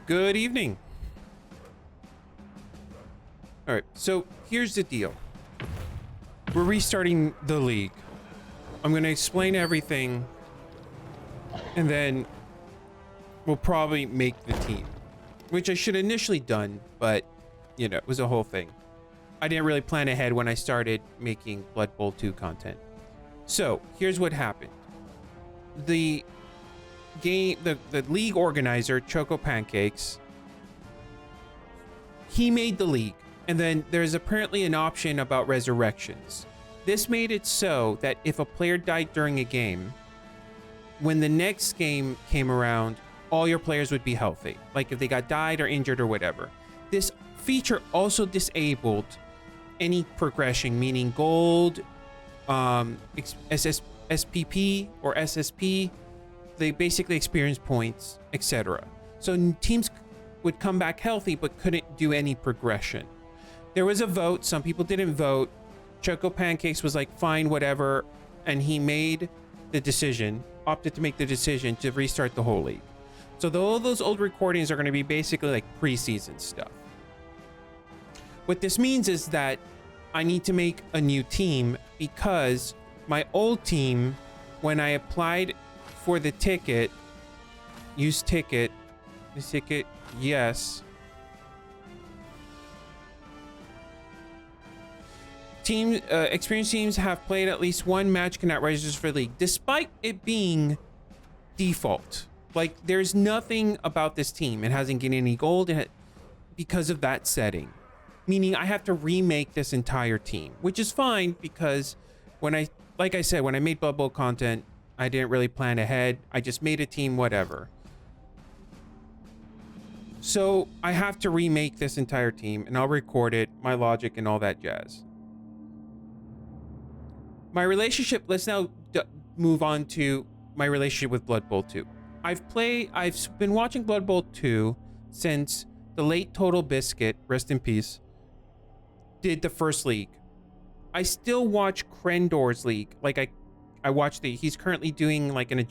Good evening. All right, so here's the deal. We're restarting the league. I'm going to explain everything, and then we'll probably make the team, which I should initially done, but, you know, it was a whole thing. I didn't really plan ahead when I started making Blood Bowl 2 content. So, here's what happened. The league organizer, Choco Pancakes, he made the league, and then there's apparently an option about resurrections. This made it so that if a player died during a game, when the next game came around, all your players would be healthy. Like if they got died or injured or whatever. This feature also disabled any progression, meaning gold, SPP or SSP. They basically experience points, etc. So teams would come back healthy but couldn't do any progression. There was a vote. Some people didn't vote. Choco Pancakes was like, fine, whatever. And he made the decision, opted to make the decision to restart the whole league. So all those old recordings are going to be basically like preseason stuff. What this means is that I need to make a new team because my old team, when I applied for the ticket, use ticket, this ticket, yes. Experienced teams have played at least one match cannot register for the league, despite it being default. Like, there's nothing about this team. It hasn't gained any gold because of that setting. Meaning I have to remake this entire team, which is fine because like I said, when I made Blood Bowl content, I didn't really plan ahead. I just made a team, whatever. So I have to remake this entire team and I'll record it, my logic and all that jazz. My relationship, let's now move on to my relationship with Blood Bowl 2. I've been watching Blood Bowl 2 since the late Total Biscuit, rest in peace, did the first league. I still watch Krendor's league. Like I watched he's currently doing like an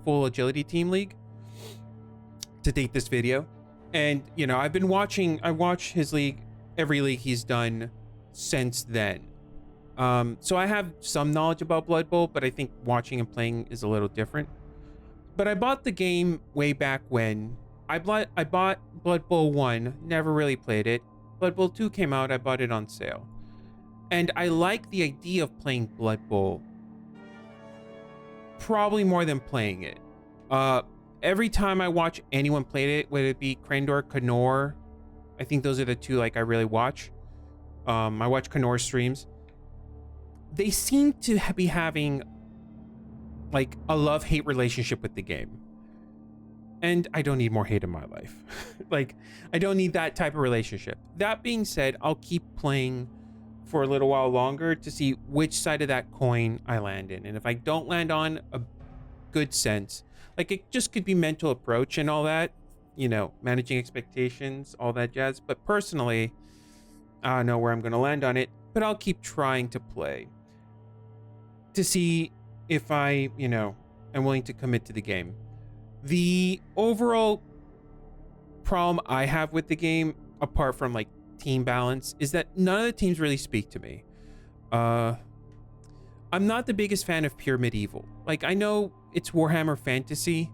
full agility team league to date this video. And, you know, I watch his league, every league he's done since then. So I have some knowledge about Blood Bowl, but I think watching and playing is a little different. But I bought the game way back when. I bought Blood Bowl 1, never really played it. Blood Bowl 2 came out, I bought it on sale. And I like the idea of playing Blood Bowl probably more than playing it. Every time I watch anyone play it, whether it be Krendor, Knorr, I think those are the two like I really watch. I watch Knorr streams. They seem to be having like a love-hate relationship with the game. And I don't need more hate in my life. Like, I don't need that type of relationship. That being said, I'll keep playing for a little while longer to see which side of that coin I land in. And if I don't land on a good sense, like it just could be mental approach and all that, you know, managing expectations, all that jazz. But personally, I don't know where I'm going to land on it, but I'll keep trying to play to see if I, you know, am willing to commit to the game. The overall problem I have with the game, apart from like team balance, is that none of the teams really speak to me. I'm not the biggest fan of pure medieval. Like, I know it's Warhammer Fantasy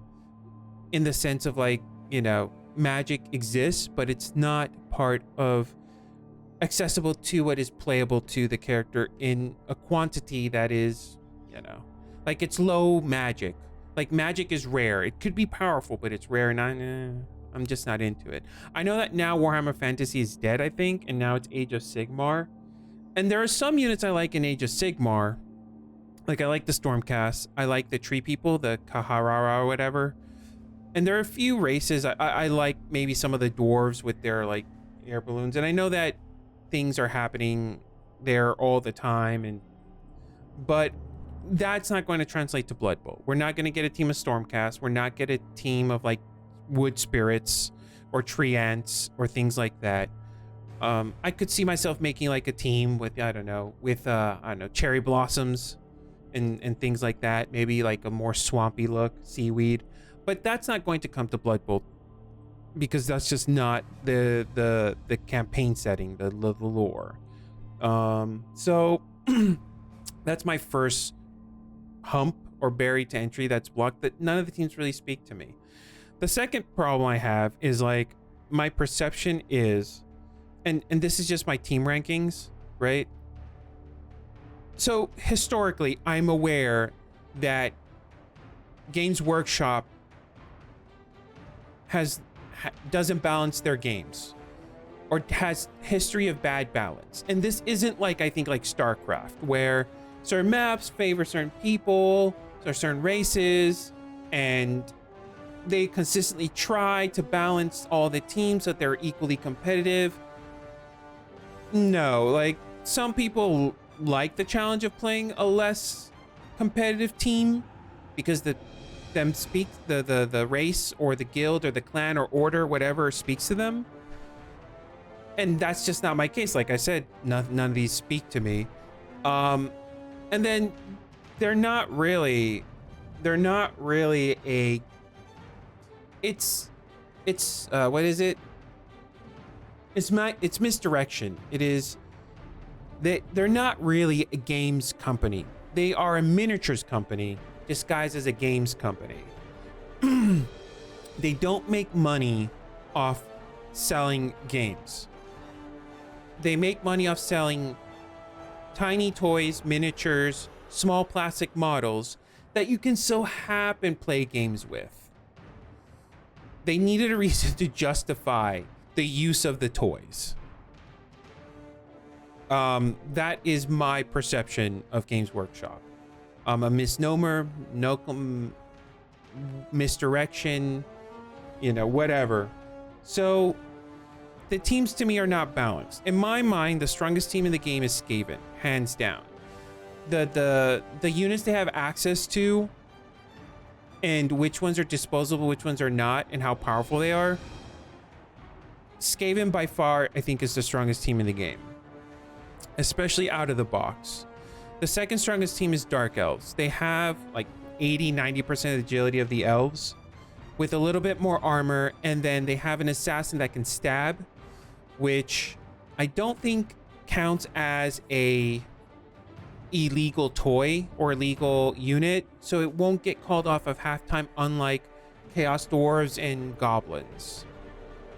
in the sense of like, you know, magic exists, but it's not part of accessible to what is playable to the character in a quantity that is, you know, like it's low magic. Like magic is rare. It could be powerful, but it's rare, and I'm just not into it. I know that now Warhammer Fantasy is dead, I think, and now it's Age of Sigmar. And there are some units I like in Age of Sigmar. Like I like the Stormcast. I like the Tree People, the Kaharara or whatever. And there are a few races. I like maybe some of the dwarves with their like air balloons. And I know that things are happening there all the time, but that's not going to translate to Blood Bowl. We're not going to get a team of Stormcast. We're not get a team of like wood spirits or tree ants or things like that. I could see myself making like a team with I don't know cherry blossoms and things like that. Maybe like a more swampy look, seaweed. But that's not going to come to Blood Bowl because that's just not the campaign setting, the lore. So that's my first hump or barrier to entry that's blocked, that none of the teams really speak to me. The second problem I have is like my perception is, and this is just my team rankings, right? So historically, I'm aware that Games Workshop doesn't balance their games, or has history of bad balance. And this isn't like, I think, like StarCraft, where certain maps favor certain people or certain races, and they consistently try to balance all the teams so that they're equally competitive. No, like, some people like the challenge of playing a less competitive team because the race or the guild or the clan or order, whatever, speaks to them. And that's just not my case. Like I said, none of these speak to me. And then they're not really a, it's what is it? It's misdirection. It is, they're not really a games company. They are a miniatures company disguised as a games company. They don't make money off selling games. They make money off selling tiny toys, miniatures, small plastic models that you can so happen play games with. They needed a reason to justify the use of the toys. That is my perception of Games Workshop. A misnomer, no misdirection, whatever. So the teams to me are not balanced. In my mind, the strongest team in the game is Skaven, hands down. The units they have access to, and which ones are disposable, which ones are not, and how powerful they are. Skaven by far, I think, is the strongest team in the game, especially out of the box. The second strongest team is Dark Elves. They have like 80-90% of the agility of the elves with a little bit more armor, and then they have an assassin that can stab, which I don't think counts as a illegal toy or illegal unit, so it won't get called off of halftime, unlike Chaos Dwarves and Goblins.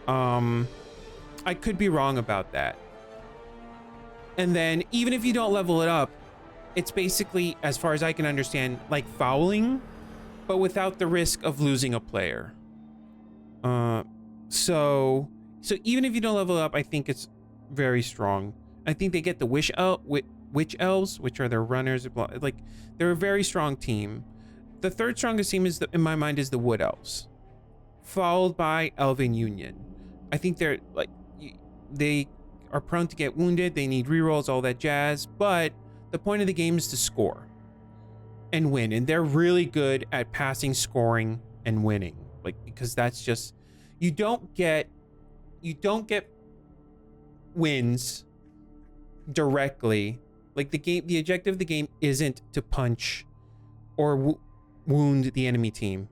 I could be wrong about that. And then even if you don't level it up, it's basically, as far as I can understand, like fouling, but without the risk of losing a player. So even if you don't level up, I think it's very strong. I think they get the Witch Elves, which are their runners. Like, they're a very strong team. The third strongest team in my mind is the Wood Elves, followed by Elven Union. I think they're like, they are prone to get wounded. They need rerolls, all that jazz. But the point of the game is to score and win, and they're really good at passing, scoring, and winning. Like, because that's just, you don't get wins directly. Like, the objective of the game isn't to punch or wound the enemy team.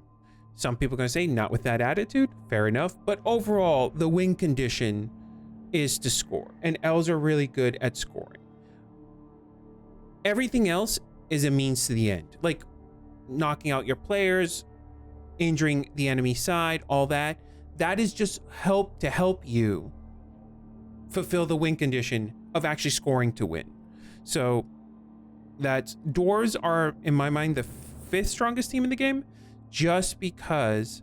Some people are going to say, not with that attitude. Fair enough. But overall, the win condition is to score, and elves are really good at scoring. Everything else is a means to the end, like knocking out your players, injuring the enemy side, all that. That is just to help you fulfill the win condition of actually scoring to win. So dwarves are, in my mind, the fifth strongest team in the game, just because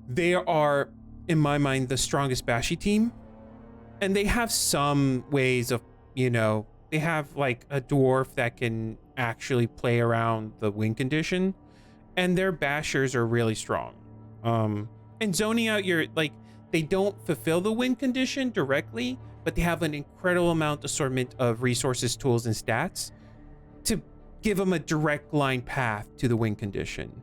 they are, in my mind, the strongest Bashi team. And they have some ways of, they have like a dwarf that can actually play around the win condition, and their bashers are really strong. And zoning out they don't fulfill the win condition directly, but they have an incredible assortment of resources, tools, and stats to give them a direct line path to the win condition.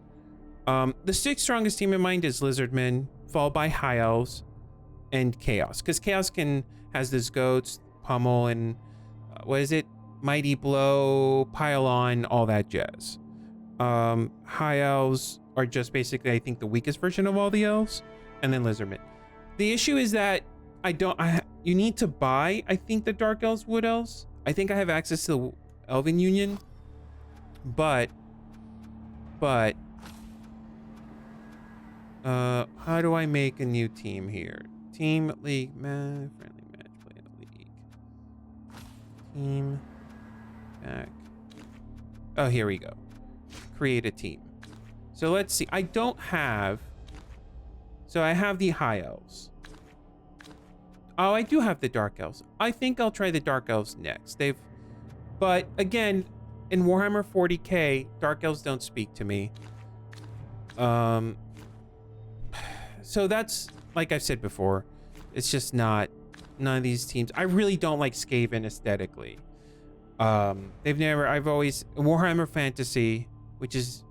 The sixth strongest team in mind is Lizardmen, followed by High Elves and Chaos, because Chaos has this goats, pummel, and Mighty Blow, pile on, all that jazz. High Elves are just basically, I think, the weakest version of all the elves. and then Lizardmen. The issue is that you need to buy, I think, the Dark Elves, Wood Elves. I think I have access to the Elven Union, but how do I make a new team here? Team League, friendly match, play in a league. Team back. Oh, here we go. Create a team. So let's see. I don't have. So I have the High Elves. Oh, I do have the Dark Elves. I think I'll try the Dark Elves next. But again, in Warhammer 40K, Dark Elves don't speak to me. So that's, like I've said before, it's just none of these teams. I really don't like Skaven aesthetically. I've always, Warhammer Fantasy, which is,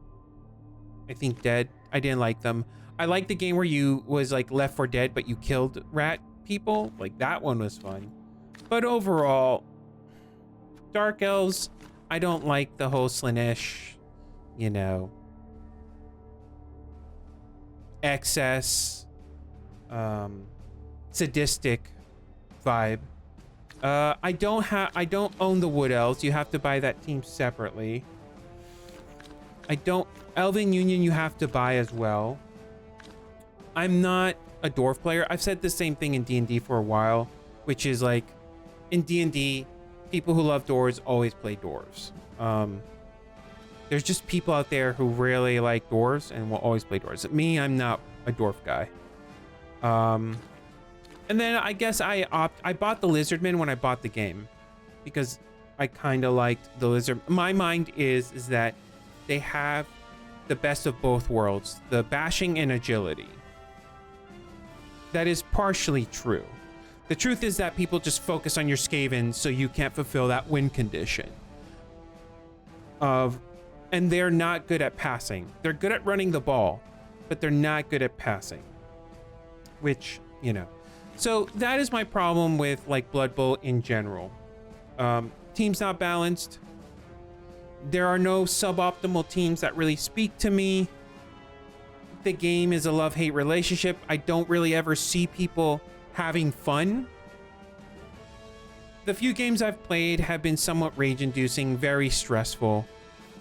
I think, dead. I didn't like them. I like the game where you was like Left 4 Dead, but you killed rat people. Like, that one was fun. But overall, Dark Elves, I don't like the whole Slaanesh, excess, sadistic vibe. I don't own the Wood Elves. You have to buy that team separately. Elven Union you have to buy as well. I'm not a dwarf player. I've said the same thing in D&D for a while, which is like, in D&D, people who love dwarves always play dwarves. There's just people out there who really like dwarves and will always play dwarves. Me, I'm not a dwarf guy. And then I guess I bought the Lizardmen when I bought the game because I kind of liked the Lizard. My mind is that they have the best of both worlds, the bashing and agility. That is partially true. The truth is that people just focus on your Skaven so you can't fulfill that win condition. And they're not good at passing. They're good at running the ball, but they're not good at passing. Which, So that is my problem with like Blood Bowl in general. Team's not balanced. There are no suboptimal teams that really speak to me. The game is a love-hate relationship. I don't really ever see people having fun. The few games I've played have been somewhat rage-inducing, very stressful.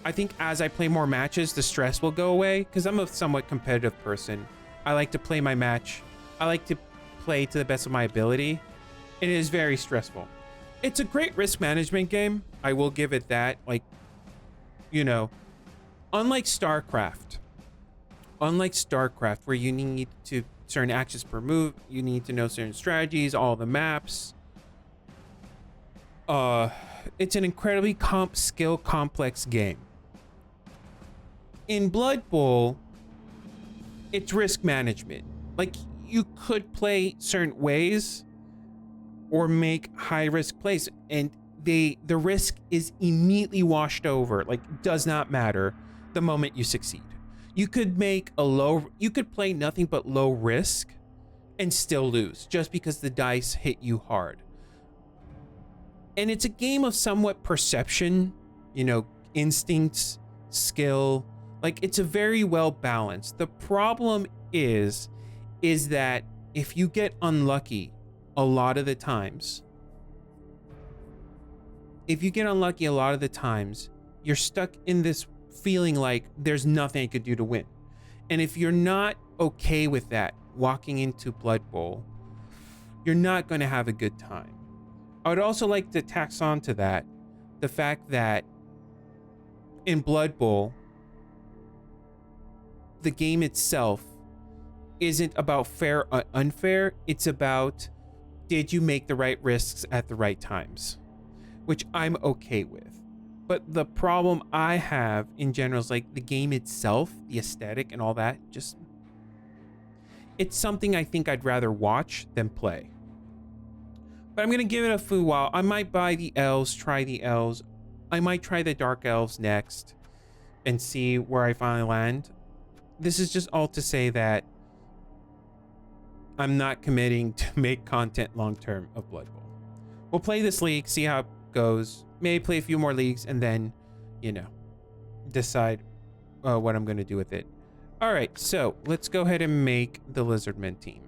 I think as I play more matches, the stress will go away because I'm a somewhat competitive person. I like to play my match. I like to play to the best of my ability. It is very stressful. It's a great risk management game. I will give it that. Like, unlike StarCraft, where you need to certain actions per move, you need to know certain strategies, all the maps. It's an incredibly skill complex game. In Blood Bowl, it's risk management. Like, you could play certain ways or make high risk plays, and the risk is immediately washed over. Like, does not matter the moment you succeed. You could play nothing but low risk and still lose just because the dice hit you hard. And it's a game of somewhat perception, instincts, skill. Like, it's a very well balanced. The problem is that if you get unlucky a lot of the times, you're stuck in this feeling like there's nothing I could do to win. And if you're not okay with that walking into Blood Bowl, you're not going to have a good time. I would also like to tax on to that the fact that in Blood Bowl, the game itself isn't about fair or unfair. It's about, did you make the right risks at the right times? Which I'm okay with. But the problem I have in general is like the game itself, the aesthetic and all that, it's something I think I'd rather watch than play. But I'm going to give it a few while. I might buy the elves, try the elves. I might try the dark elves next and see where I finally land. This is just all to say that I'm not committing to make content long-term of Blood Bowl. We'll play this league, see how it goes. Maybe play a few more leagues and then, decide what I'm going to do with it. All right, so let's go ahead and make the Lizardmen team.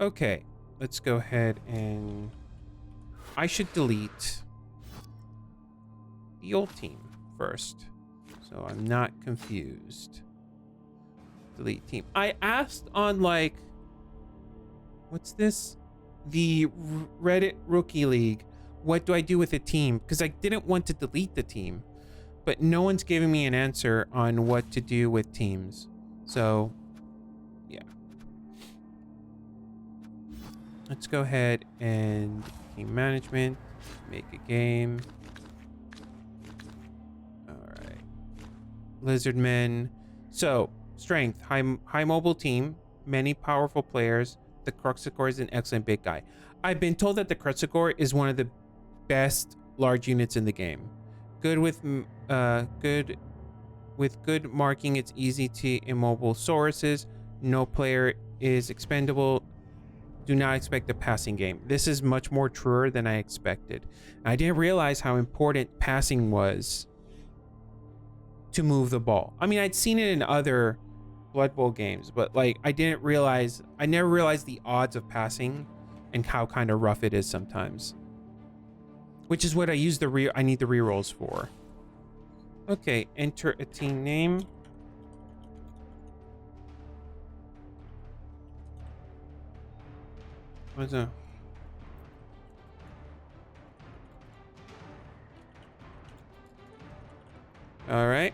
Okay, let's go ahead and I should delete the old team first, so I'm not confused. Delete team. I asked on like, what's this? The Reddit Rookie League. What do I do with a team? Because I didn't want to delete the team, but no one's giving me an answer on what to do with teams. So, yeah. Let's go ahead and team management, make a game. All right. Lizardmen. So, strength, high mobile team, many powerful players. The Cruxicore is an excellent big guy. I've been told that the Cruxicore is one of the best large units in the game. Good with good marking, it's easy to immobile Sauruses. No player is expendable. Do not expect a passing game. This is much more truer than I expected. I didn't realize how important passing was to move the ball. I mean, I'd seen it in other Blood Bowl games, but like I never realized the odds of passing and how kind of rough it is sometimes. Which is what I need the rerolls for. Okay, enter a team name. What's that? All right.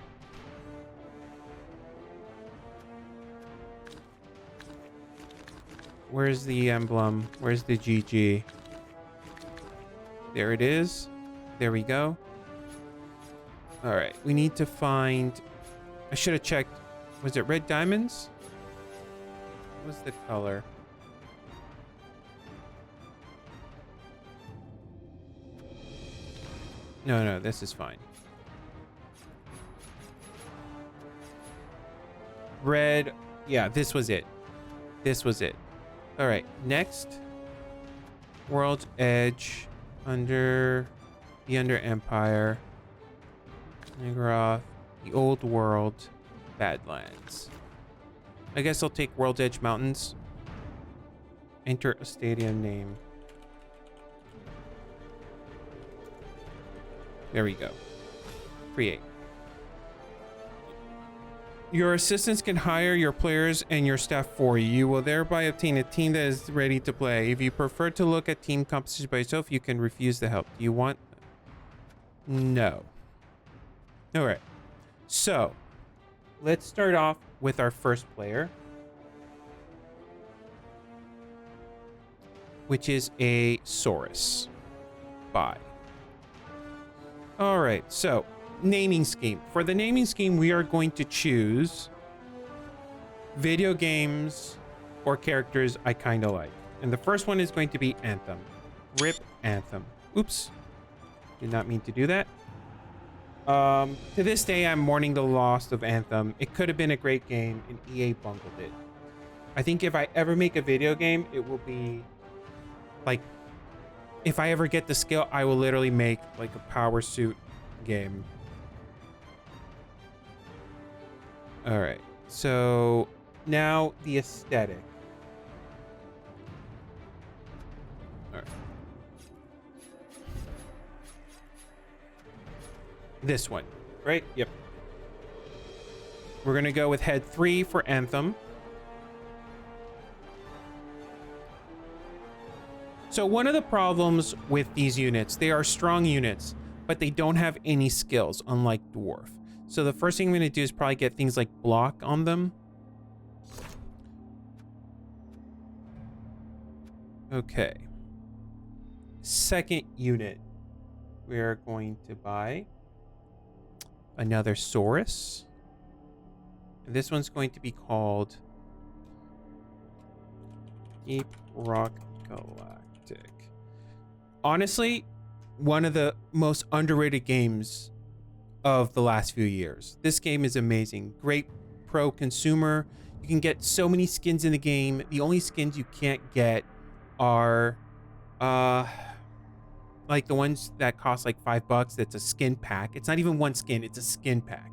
Where's the emblem? Where's the GG? There it is. There we go. All right. We need to find... I should have checked. Was it red diamonds? What was the color? No, this is fine. Red. Yeah, this was it. This was it. All right, next. World's Edge. Under Empire. Nigoroth. The Old World. Badlands. I guess I'll take World's Edge Mountains. Enter a stadium name. There we go. Create. Your assistants can hire your players and your staff for you. You will thereby obtain a team that is ready to play. If you prefer to look at team composition by yourself, you can refuse the help. Do you want? No. All right. So, let's start off with our first player, which is a Saurus. Bye. All right, so naming scheme. For the naming scheme, we are going to choose video games or characters I kind of like. And the first one is going to be Anthem. RIP Anthem. Oops. Did not mean to do that. To this day, I'm mourning the loss of Anthem. It could have been a great game, and EA bungled it. I think if I ever make a video game, it will be like, if I ever get the skill, I will literally make like a power suit game. All right, so now the aesthetic. All right. This one, right? Yep. We're gonna go with head 3 for Anthem. So one of the problems with these units, they are strong units, but they don't have any skills, unlike Dwarf. So the first thing I'm gonna do is probably get things like block on them. Okay. Second unit, we are going to buy another Saurus. And this one's going to be called Deep Rock Galactic. Honestly, one of the most underrated games of the last few years. This game is amazing. Great pro consumer. You can get so many skins in the game. The only skins you can't get are like the ones that cost like $5. That's a skin pack. It's not even one skin, it's a skin pack.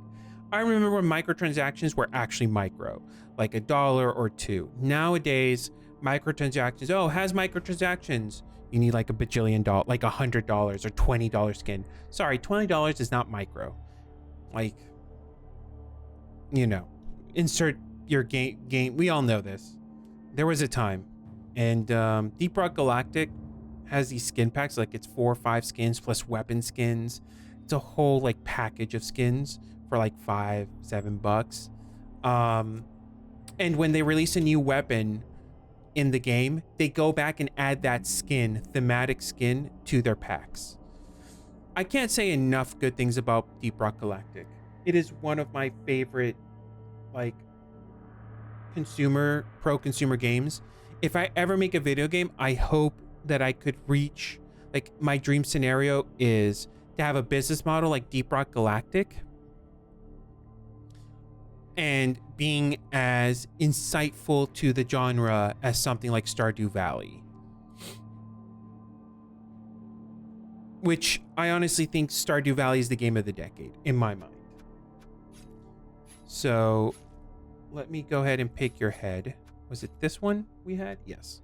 I remember when microtransactions were actually micro, like $1 or $2. Nowadays, microtransactions, oh, has microtransactions. You need like a bajillion dollars, like $100 or $20 skin. Sorry, $20 is not micro. Like, you know, insert your game. We all know this. There was a time, and Deep Rock Galactic has these skin packs, like it's 4 or 5 skins plus weapon skins. It's a whole like package of skins for like $5-7. And when they release a new weapon in the game, they go back and add that skin, thematic skin, to their packs. I can't say enough good things about Deep Rock Galactic. It is one of my favorite, like, pro-consumer games. If I ever make a video game, I hope that I could reach, like, my dream scenario is to have a business model like Deep Rock Galactic and being as insightful to the genre as something like Stardew Valley, which I honestly think Stardew Valley is the game of the decade in my mind. So let me go ahead and pick your head. Was it this one we had? Yes.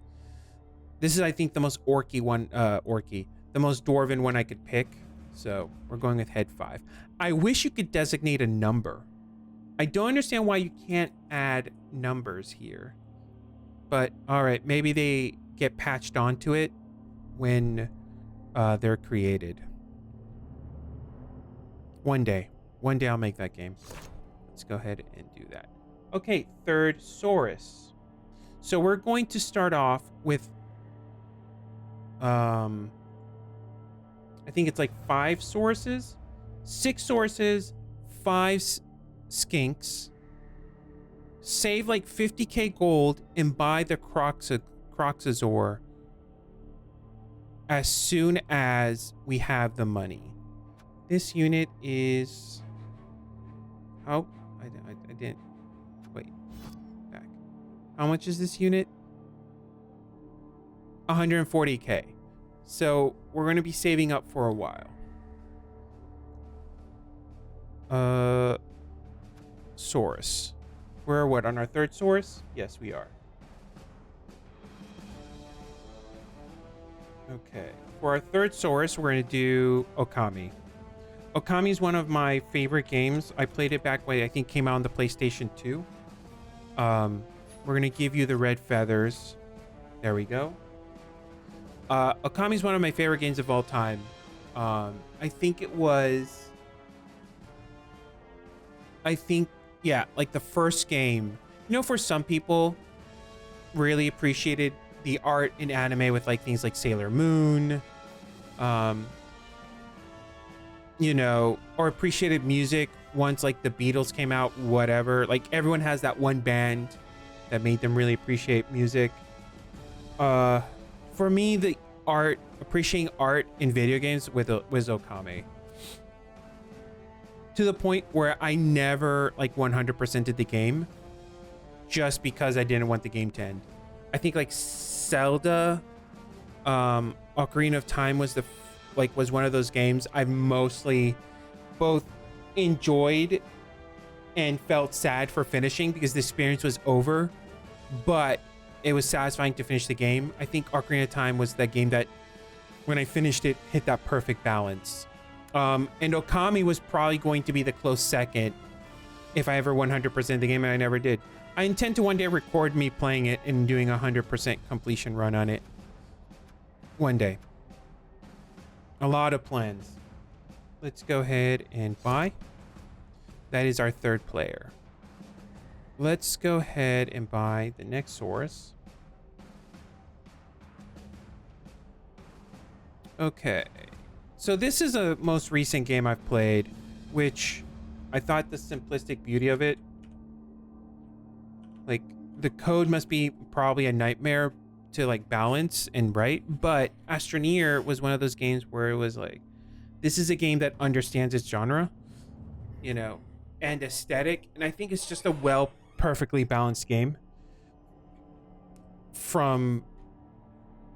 This is, I think, the most orky one, the most dwarven one I could pick. So we're going with head 5. I wish you could designate a number. I don't understand why you can't add numbers here. But all right, maybe they get patched onto it when they're created. One day I'll make that game. Let's go ahead and do that. Okay, third Saurus. So we're going to start off with I think it's like 5 Sauruses, 6 Sauruses, 5 skinks. Save like 50k gold and buy the Croxazor as soon as we have the money. This unit is, oh, I didn't wait back. How much is this unit? 140k. So we're going to be saving up for a while. Saurus. We're what, on our third Saurus? Yes, we are. Okay. For our third Saurus, we're going to do Okami. Okami is one of my favorite games. I played it back when I think came out on the PlayStation 2. We're going to give you the red feathers. There we go. Okami is one of my favorite games of all time. I think, yeah, like the first game. You know, for some people, really appreciated the art in anime with like things like Sailor Moon, you know, or appreciated music once like the Beatles came out, whatever. Like everyone has that one band that made them really appreciate music. For me, the appreciating art in video games was Okami. To the point where I never like 100%ed the game just because I didn't want the game to end. I think like Zelda, Ocarina of Time was was one of those games I mostly both enjoyed and felt sad for finishing because the experience was over, but it was satisfying to finish the game. I think Ocarina of Time was that game that when I finished it hit that perfect balance. And Okami was probably going to be the close second if I ever 100% the game, and I never did. I intend to one day record me playing it and doing a 100% completion run on it. One day. A lot of plans. Let's go ahead and buy. That is our third player. Let's go ahead and buy the next Saurus. Okay. So this is a most recent game I've played, which I thought the simplistic beauty of it, like the code must be probably a nightmare to like balance and write, but Astroneer was one of those games where it was like, this is a game that understands its genre, you know, and aesthetic, and I think it's just a perfectly balanced game from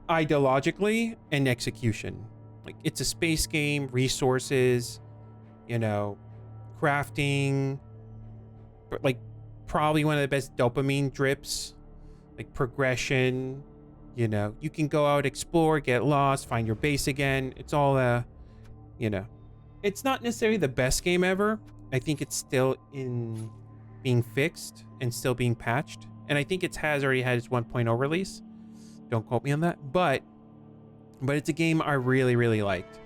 ideologically and execution. Like, it's a space game, resources, you know, crafting, but like probably one of the best dopamine drips, like progression. You know, you can go out, explore, get lost, find your base again. It's all you know, it's not necessarily the best game ever. I think it's still in being fixed and still being patched. And I think it has already had its 1.0 release. Don't quote me on that, but it's a game I really, really liked.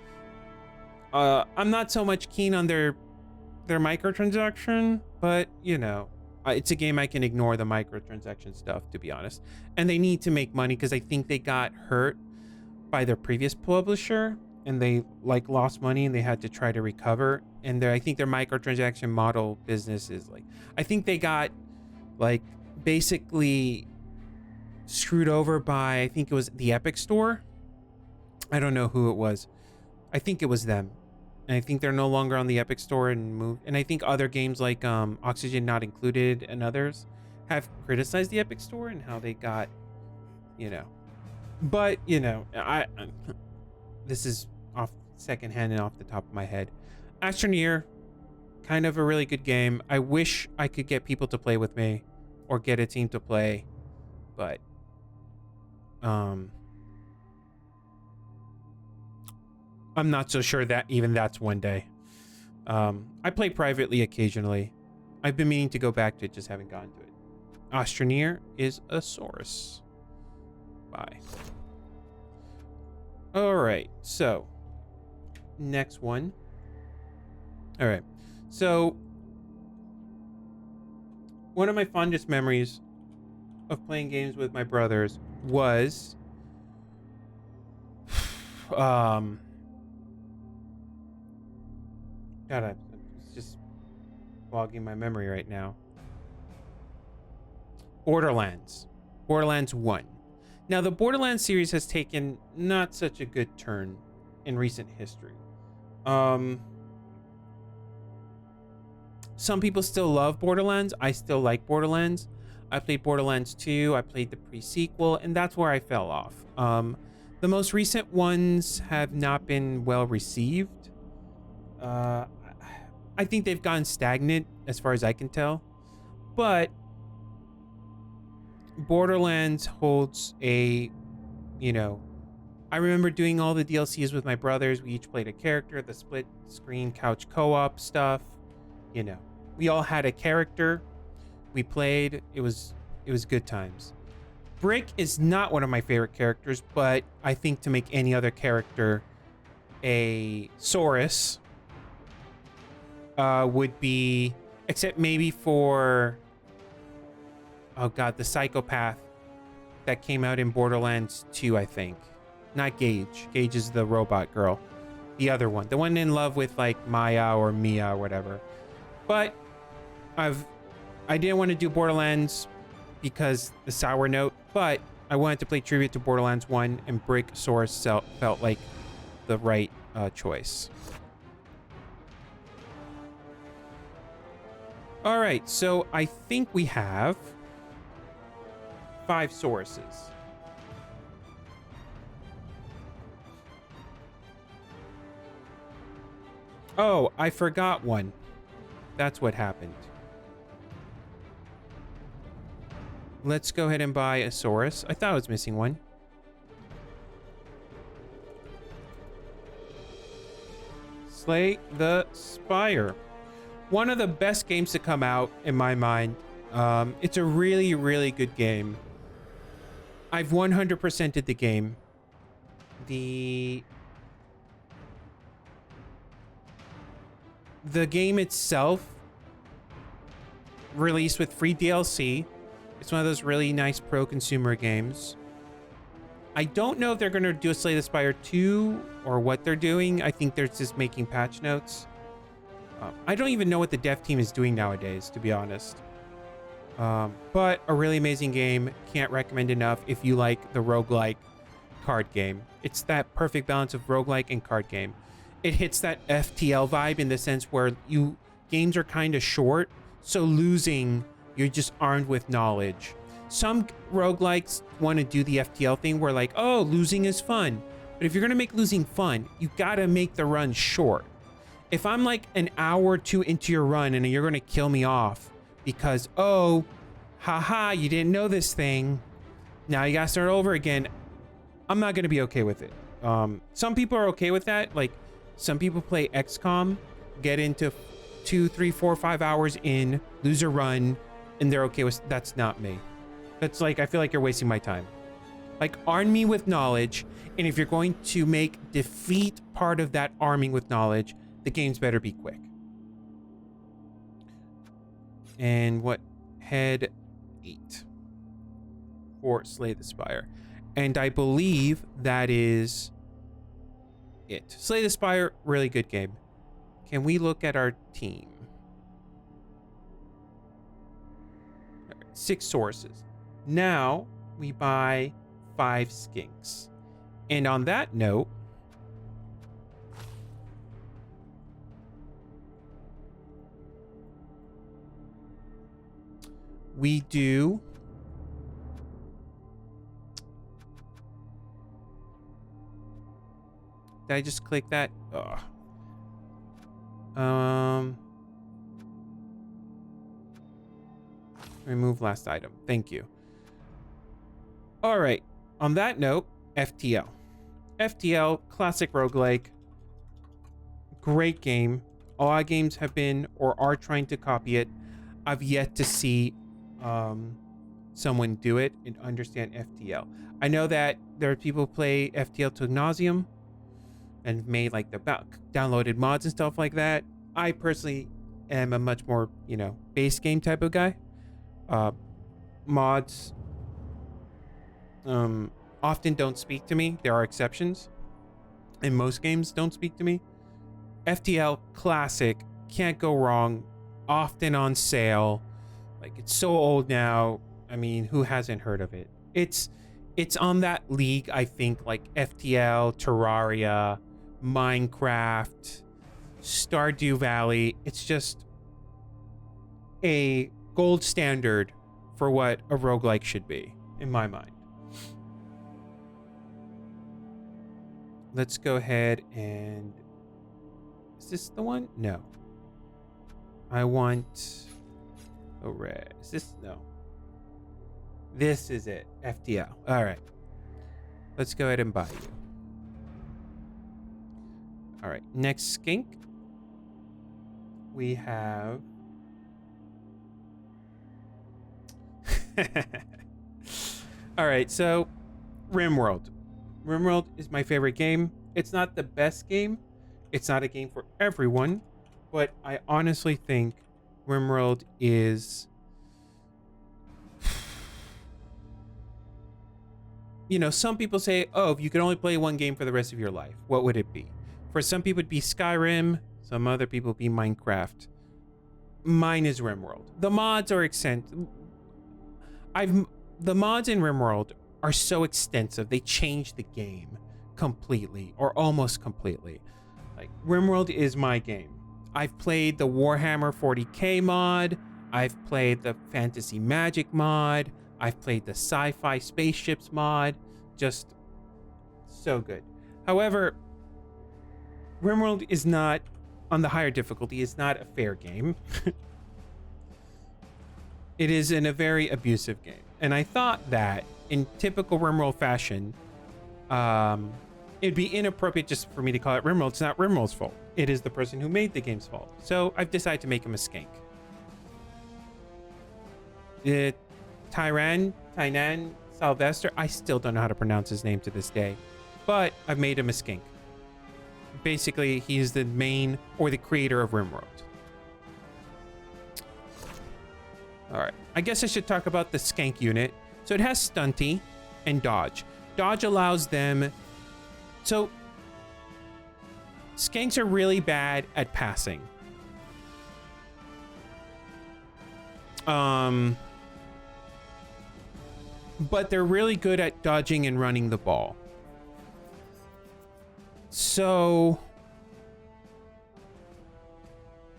I'm not so much keen on their microtransaction, but you know, it's a game I can ignore the microtransaction stuff, to be honest. And they need to make money because I think they got hurt by their previous publisher and they like lost money and they had to try to recover. And I think their microtransaction model business is like, I think they got like basically screwed over by, I think it was the Epic Store. I don't know who it was. I think it was them. And I think they're no longer on the Epic Store and moved. And I think other games like Oxygen Not Included and others have criticized the Epic Store and how they got, you know. But, you know, this is off secondhand and off the top of my head. Astroneer, kind of a really good game. I wish I could get people to play with me or get a team to play, but I'm not so sure that even that's one day. I play privately occasionally. I've been meaning to go back to it, just haven't gotten to it. Astroneer is a Saurus. Bye. All right, so next one. All right, so one of my fondest memories of playing games with my brothers was God, it's just bogging my memory right now. Borderlands 1. Now, the Borderlands series has taken not such a good turn in recent history. Some people still love Borderlands. I still like Borderlands. I played Borderlands 2. I played the pre-sequel, and that's where I fell off. The most recent ones have not been well received. I think they've gone stagnant as far as I can tell. But Borderlands holds a, you know, I remember doing all the DLCs with my brothers. We each played a character, the split screen couch co-op stuff. You know, we all had a character. We played. It was good times. Brick is not one of my favorite characters, but I think to make any other character a Saurus would be, except maybe for, oh god, the psychopath that came out in Borderlands 2, I think. Not Gage. Gage is the robot girl. The other one. The one in love with like Maya or Mia or whatever. But I didn't want to do Borderlands because the sour note, but I wanted to play tribute to Borderlands 1, and Brick Saurus felt like the right choice. All right, so I think we have 5 Sauruses. Oh, I forgot one. That's what happened. Let's go ahead and buy a Saurus. I thought I was missing one. Slay the Spire. One of the best games to come out in my mind. It's a really, really good game. I've 100%ed the game. The game itself released with free DLC. It's one of those really nice pro-consumer games. I don't know if they're going to do a Slay the Spire 2 or what they're doing. I think they're just making patch notes. I don't even know what the dev team is doing nowadays, to be honest. But a really amazing game. Can't recommend enough if you like the roguelike card game. It's that perfect balance of roguelike and card game. It hits that FTL vibe in the sense where games are kind of short, so losing, you're just armed with knowledge. Some roguelikes want to do the FTL thing where like, oh, losing is fun. But if you're going to make losing fun, you got to make the run short. If I'm like an hour or two into your run and you're going to kill me off because, oh, haha, you didn't know this thing, now you got to start over again, I'm not going to be okay with it. Some people are okay with that. Like, some people play XCOM, get into 2, 3, 4, 5 hours in, lose a run, and they're okay with. That's not me. That's like, I feel like you're wasting my time. Like, arm me with knowledge, and if you're going to make defeat part of that arming with knowledge, the games better be quick. And what? Head 8 for Slay the Spire. And I believe that is it. Slay the Spire, really good game. Can we look at our team? All right, 6 sources. Now we buy 5 skinks. And on that note, we do did I just click that? Ugh. Remove last item. Thank you. All right. On that note, FTL. FTL, classic roguelike. Great game. A lot of games have been or are trying to copy it. I've yet to see someone do it and understand FTL. I know that there are people who play FTL to nauseum and made like the downloaded mods and stuff like that. I personally am a much more, base game type of guy. Mods often don't speak to me. There are exceptions, and most games don't speak to me. FTL, classic, can't go wrong, often on sale. Like, it's so old now. I mean, who hasn't heard of it? It's on that league, I think, like FTL, Terraria, Minecraft, Stardew Valley. It's just a gold standard for what a roguelike should be, in my mind. Let's go ahead and... Is this the one? No. I want... a red. Is this? No. This is it. FTL. All right. Let's go ahead and buy you. All right. Next skink. We have... All right. So, RimWorld. RimWorld is my favorite game. It's not the best game. It's not a game for everyone. But I honestly think RimWorld is... some people say, oh, if you could only play one game for the rest of your life, what would it be? For some people, it'd be Skyrim. Some other people, it'd be Minecraft. Mine is RimWorld. The mods are extensive. The mods in RimWorld are so extensive. They change the game completely, or almost completely. Like, RimWorld is my game. I've played the Warhammer 40k mod. I've played the Fantasy Magic mod. I've played the sci-fi spaceships mod. Just so good. However, RimWorld is not, on the higher difficulty, is not a fair game. It is in a very abusive game. And I thought that, in typical RimWorld fashion, it'd be inappropriate just for me to call it RimWorld. It's not RimWorld's fault. It is the person who made the game's fault. So I've decided to make him a skank. Tynan Sylvester, I still don't know how to pronounce his name to this day, but I've made him a skink. Basically, he's the main or the creator of RimWorld. All right, I guess I should talk about the skank unit. So it has Stunty and Dodge. Dodge allows them... So, skanks are really bad at passing. But they're really good at dodging and running the ball. So,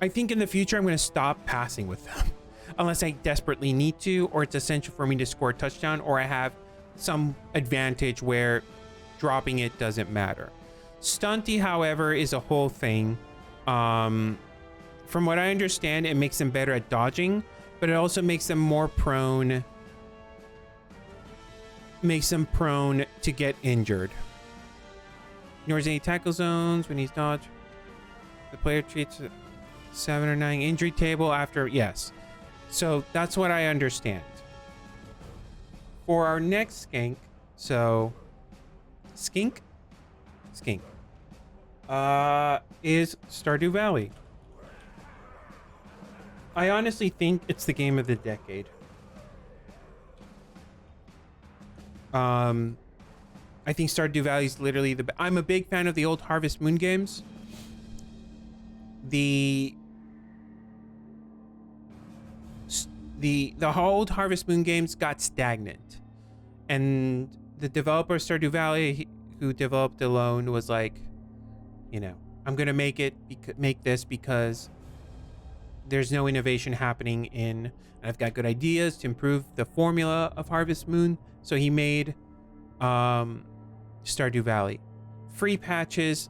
I think in the future I'm going to stop passing with them. Unless I desperately need to, or it's essential for me to score a touchdown, or I have some advantage where dropping it doesn't matter. Stunty, however, is a whole thing. From what I understand, it makes them better at dodging, but it also makes them more prone. Makes them prone to get injured. Ignores any tackle zones when he's dodged. The player treats a 7 or 9 injury table after. Yes. So that's what I understand. For our next skink, so skink, is Stardew Valley. I honestly think it's the game of the decade. I think Stardew Valley is literally I'm a big fan of the old Harvest Moon games. The old Harvest Moon games got stagnant, and the developer of Stardew Valley, who developed Alone, was like, you know, I'm gonna make this because there's no innovation happening and I've got good ideas to improve the formula of Harvest Moon. So he made Stardew Valley. Free patches,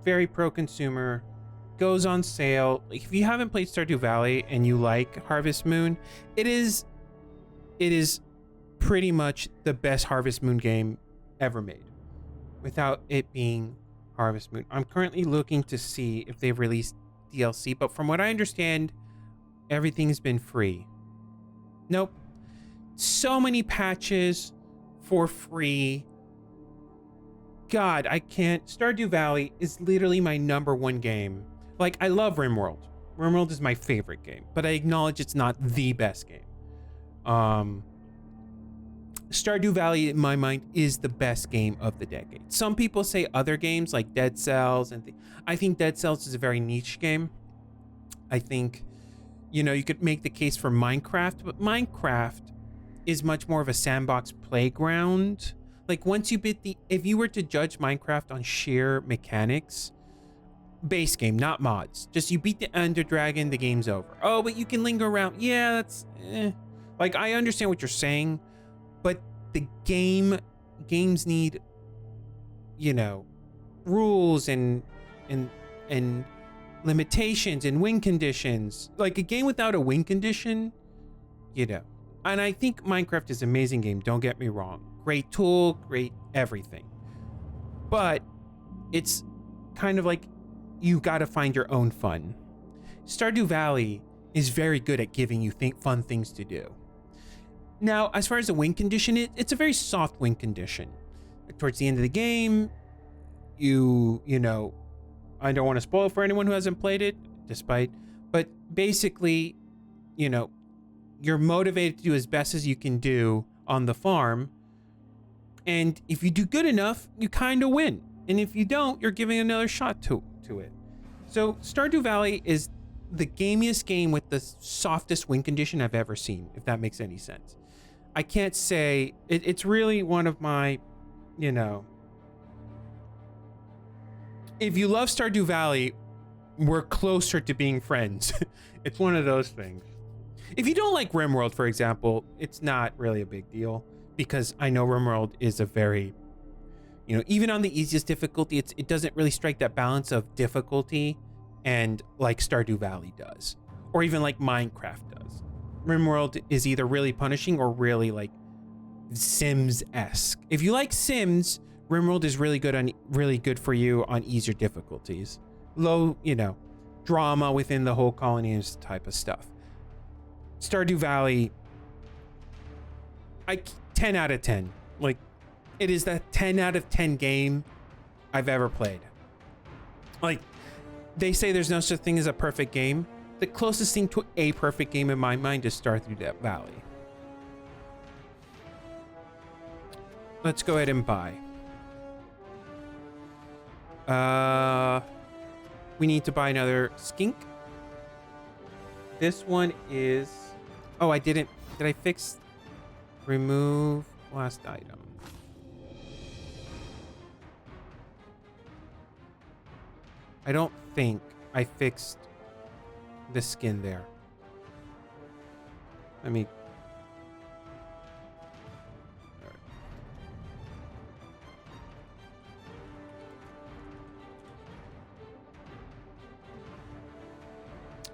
very pro-consumer, goes on sale. If you haven't played Stardew Valley and you like Harvest Moon, it is pretty much the best Harvest Moon game ever made, without it being Harvest Moon. I'm currently looking to see if they've released DLC, but from what I understand, everything's been free. Nope. So many patches for free. God, I can't. Stardew Valley is literally my #1 game. Like, I love RimWorld. RimWorld is my favorite game, but I acknowledge it's not the best game. Stardew Valley, in my mind, is the best game of the decade. Some people say other games like Dead Cells, and I think Dead Cells is a very niche game. I think, you know, you could make the case for Minecraft, but Minecraft is much more of a sandbox playground. Like, once you if you were to judge Minecraft on sheer mechanics, base game, not mods, just you beat the Ender Dragon, the game's over. Oh, but you can linger around. Yeah, that's like, I understand what you're saying, but the games need, you know, rules and limitations and win conditions. Like, a game without a win condition, you know. And I think Minecraft is an amazing game, don't get me wrong. Great tool, great everything. But it's kind of like, you gotta find your own fun. Stardew Valley is very good at giving you fun things to do. Now, as far as the win condition, it's a very soft win condition. Towards the end of the game, you know, I don't want to spoil it for anyone who hasn't played it, but basically, you know, you're motivated to do as best as you can do on the farm. And if you do good enough, you kind of win. And if you don't, you're giving another shot to it. So Stardew Valley is the gamiest game with the softest win condition I've ever seen, if that makes any sense. I can't say it's really one of my, you know, if you love Stardew Valley, we're closer to being friends. It's one of those things. If you don't like RimWorld, for example, it's not really a big deal, because I know RimWorld is a very, you know, even on the easiest difficulty, it doesn't really strike that balance of difficulty and like Stardew Valley does, or even like Minecraft does. RimWorld is either really punishing or really like Sims-esque. If you like Sims, RimWorld is really good for you on easier difficulties. Low, you know, drama within the whole colony and type of stuff. Stardew Valley, 10 out of 10. Like, it is the 10 out of 10 game I've ever played. Like, they say there's no such thing as a perfect game. The closest thing to a perfect game in my mind is Stardew Valley. Let's go ahead and buy. We need to buy another skink. This one is... Oh, did I fix... Remove last item. I don't think I fixed the skin there. Let me...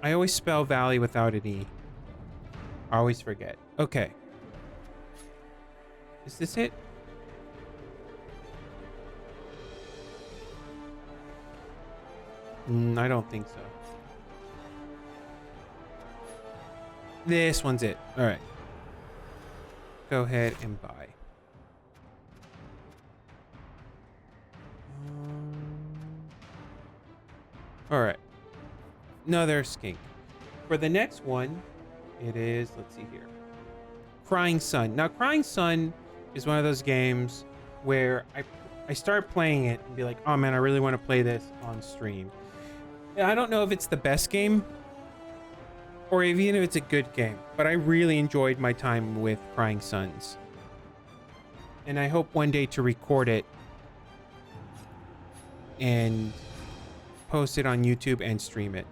I always spell valley without an E. I always forget. Okay. Is this it? I don't think so. This one's it. All right. Go ahead and buy. All right. Another skink. For the next one, it is, let's see here. Crying Sun. Now, Crying Sun is one of those games where I start playing it and be like, oh man, I really want to play this on stream. I don't know if it's the best game or even if it's a good game, but I really enjoyed my time with Crying Suns. And I hope one day to record it and post it on YouTube and stream it.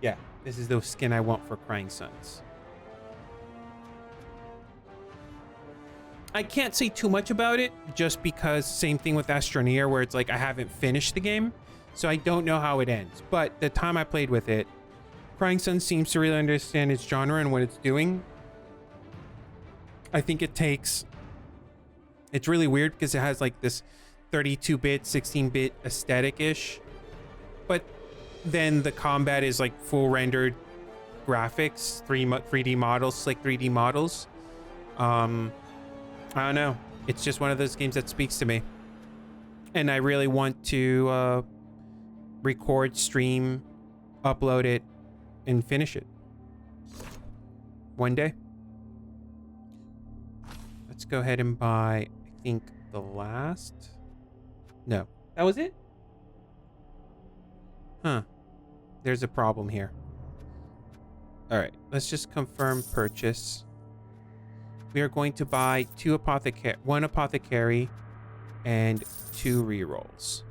Yeah, this is the skin I want for Crying Suns. I can't say too much about it just because same thing with Astroneer where it's like I haven't finished the game. So I don't know how it ends, but the time I played with it, Crying Sun seems to really understand its genre and what it's doing. I think it's really weird because it has like this 32-bit, 16-bit aesthetic-ish, but then the combat is like full rendered graphics, 3D models, slick 3D models. I don't know. It's just one of those games that speaks to me. And I really want to record, stream, upload it, and finish it one day. Let's go ahead and buy, I think, the last. No, that was it? Huh. There's a problem here. All right, let's just confirm purchase. We are going to buy one apothecary and 2 rerolls.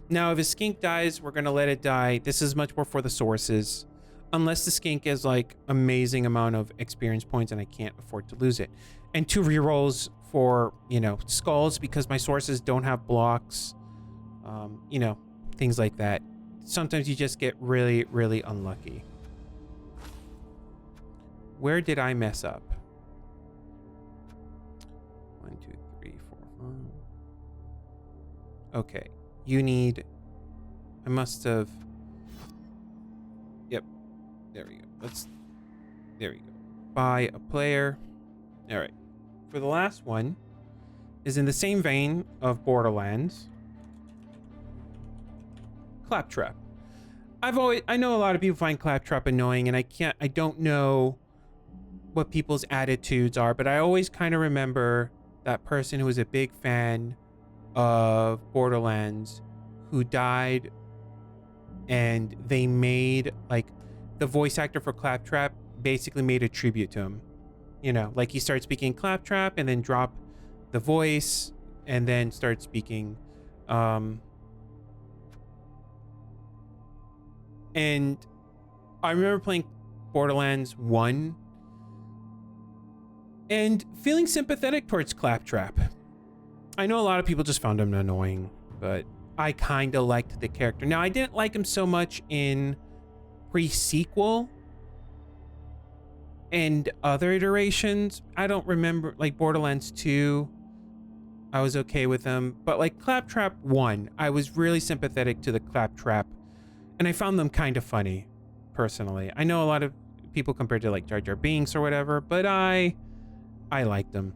Now, if a skink dies, we're going to let it die. This is much more for the sources. Unless the skink is like amazing amount of experience points and I can't afford to lose it. And 2 rerolls for, you know, skulls because my sources don't have blocks. You know, things like that. Sometimes you just get really, really unlucky. Where did I mess up? 1, 2, 3, 4, 5. Okay. You need, I must have, yep, there we go. There we go. Buy a player. All right. For the last one is in the same vein of Borderlands. Claptrap. I know a lot of people find Claptrap annoying and I don't know what people's attitudes are, but I always kind of remember that person who was a big fan of Borderlands who died, and they made like the voice actor for Claptrap basically made a tribute to him. You know, like he started speaking Claptrap and then dropped the voice and then started speaking. And I remember playing Borderlands 1 and feeling sympathetic towards Claptrap. I know a lot of people just found him annoying, but I kind of liked the character. Now, I didn't like him so much in pre-sequel and other iterations. I don't remember, like Borderlands 2, I was okay with him. But like Claptrap 1, I was really sympathetic to the Claptrap, and I found them kind of funny, personally. I know a lot of people compared to like Jar Jar Binks or whatever, but I liked them.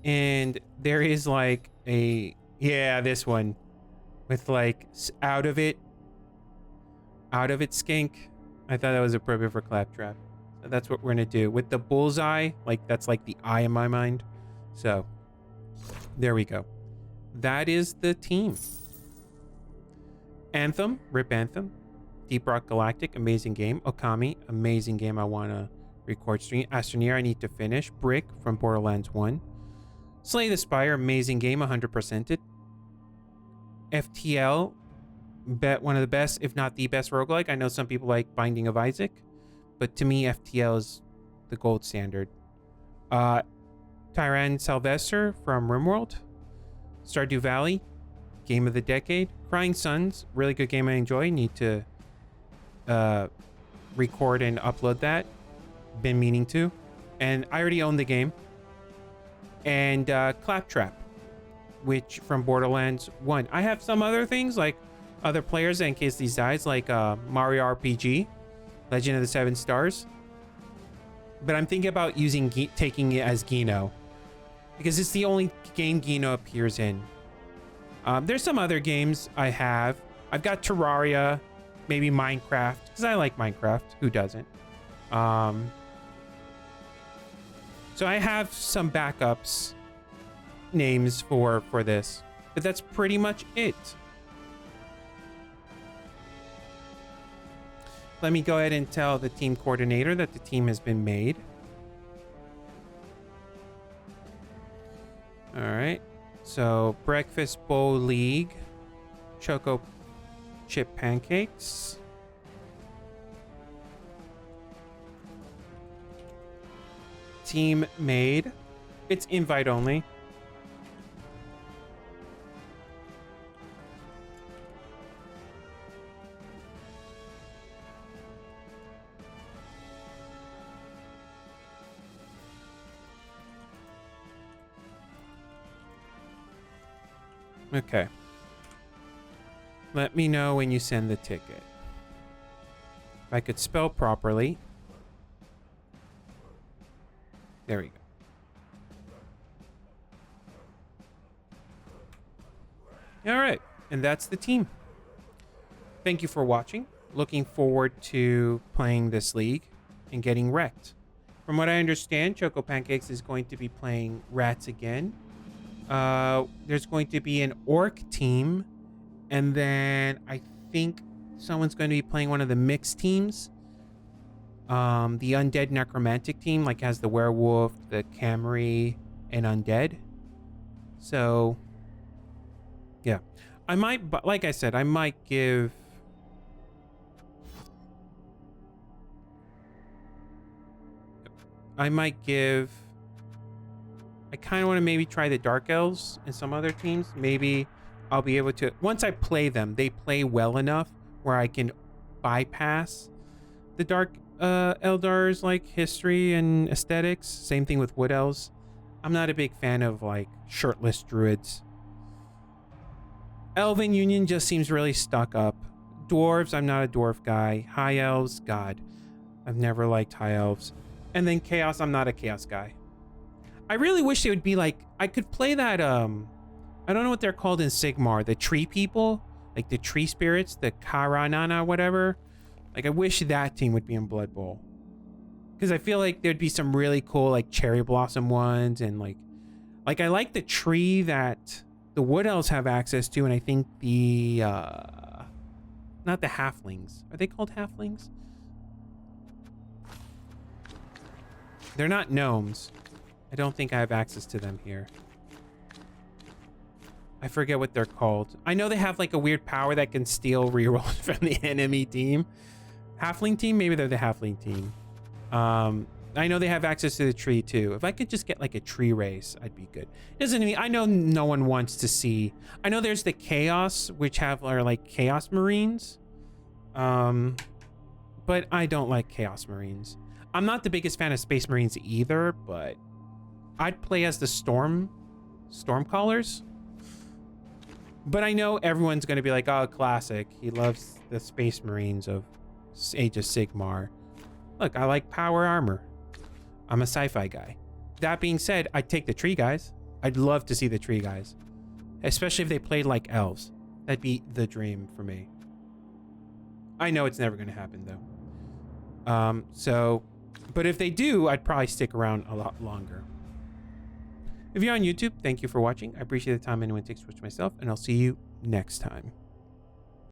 And there is like this one with like out of it skink. I thought that was appropriate for Claptrap. So that's what we're gonna do with the bullseye. Like that's like the eye in my mind. So there we go. That is the team. Anthem, RIP Anthem. Deep Rock Galactic, amazing game. Okami, amazing game. I wanna record stream. Astroneer, I need to finish. Brick from Borderlands 1. Slay the Spire, amazing game, 100%ed. FTL, one of the best, if not the best roguelike. I know some people like Binding of Isaac, but to me, FTL is the gold standard. Tyrann Sylvester from RimWorld. Stardew Valley, game of the decade. Crying Suns, really good game I enjoy. Need to record and upload that. Been meaning to. And I already own the game. And Claptrap, which from Borderlands 1. I have some other things like other players in case these dies, like Mario RPG, Legend of the Seven Stars. But I'm thinking about taking it as Gino, because it's the only game Gino appears in. There's some other games I have. I've got Terraria, maybe Minecraft, because I like Minecraft. Who doesn't? So I have some backups names for this, but that's pretty much it. Let me go ahead and tell the team coordinator that the team has been made. All right. So Breakfast Bowl League, Choco Chip Pancakes. Team made. It's invite only. Okay. Let me know when you send the ticket. If I could spell properly. There we go. All right. And that's the team. Thank you for watching. Looking forward to playing this league and getting wrecked. From what I understand, Choco Pancakes is going to be playing Rats again. There's going to be an orc team, and then I think someone's going to be playing one of the mixed teams. The undead necromantic team, like, has the werewolf, the Camry, and undead. So yeah, I might, but like I said, I might give I kind of want to maybe try the Dark Elves and some other teams. Maybe I'll be able to, once I play them, they play well enough where I can bypass the Dark Eldar's like history and aesthetics. Same thing with Wood Elves. I'm not a big fan of like shirtless druids. Elven Union just seems really stuck up. Dwarves, I'm not a dwarf guy. High Elves, God, I've never liked High Elves. And then Chaos, I'm not a Chaos guy. I really wish it would be like, I could play that, I don't know what they're called in Sigmar, the tree people, like the tree spirits, the Karanana, whatever. Like, I wish that team would be in Blood Bowl. Because I feel like there'd be some really cool, like, cherry blossom ones, and like I like the tree that the Wood Elves have access to, and I think the, not the halflings. Are they called halflings? They're not gnomes. I don't think I have access to them here. I forget what they're called. I know they have like a weird power that can steal rerolls from the enemy team. Halfling team? Maybe they're the halfling team. I know they have access to the tree too. If I could just get like a tree race, I'd be good. Doesn't mean, I know no one wants to see. I know there's the Chaos, which are like Chaos Marines. But I don't like Chaos Marines. I'm not the biggest fan of Space Marines either, but I'd play as the Stormcallers. But I know everyone's going to be like, oh, classic. He loves the Space Marines of Age of Sigmar. Look, I like power armor. I'm a sci-fi guy. That being said, I'd take the tree guys. I'd love to see the tree guys. Especially if they played like elves. That'd be the dream for me. I know it's never going to happen, though. But if they do, I'd probably stick around a lot longer. If you're on YouTube, thank you for watching. I appreciate the time anyone takes to watch myself, and I'll see you next time.